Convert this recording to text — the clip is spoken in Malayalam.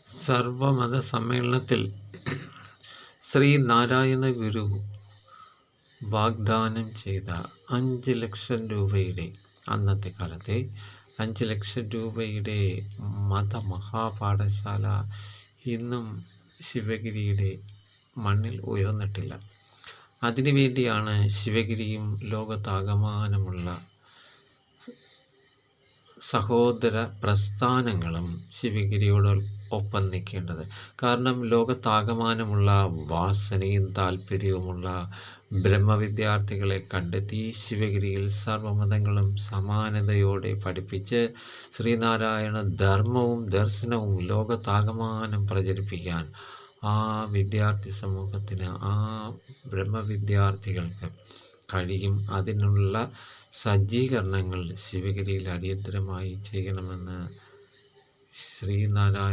സർവമത സമ്മേളനത്തിൽ ശ്രീനാരായണ ഗുരു വാഗ്ദാനം ചെയ്ത 5 ലക്ഷം രൂപയുടെ, അന്നത്തെ കാലത്തെ 5 ലക്ഷം രൂപയുടെ മതമഹാപാഠശാല ഇന്നും ശിവഗിരിയുടെ മണ്ണിൽ ഉയർന്നിട്ടില്ല. അതിനുവേണ്ടിയാണ് ശിവഗിരിയും ലോകത്താകമാനമുള്ള സഹോദര പ്രസ്ഥാനങ്ങളും ശിവഗിരിയോടൊപ്പം നിൽക്കേണ്ടത്. കാരണം ലോകത്താകമാനമുള്ള വാസനയും താല്പര്യവുമുള്ള ബ്രഹ്മവിദ്യാർത്ഥികളെ കണ്ടെത്തി ശിവഗിരിയിൽ സർവമതങ്ങളും സമാനതയോടെ പഠിപ്പിച്ച് ശ്രീനാരായണ ധർമ്മവും ദർശനവും ലോകത്താകമാനം പ്രചരിപ്പിക്കാൻ ആ വിദ്യാർത്ഥി സമൂഹത്തിന്, ആ ബ്രഹ്മവിദ്യാർത്ഥികൾക്ക് കഴിയും. അതിനുള്ള സജ്ജീകരണങ്ങൾ ശിവഗിരിയിൽ അടിയന്തരമായി ചെയ്യണമെന്ന് ശ്രീനാരായണ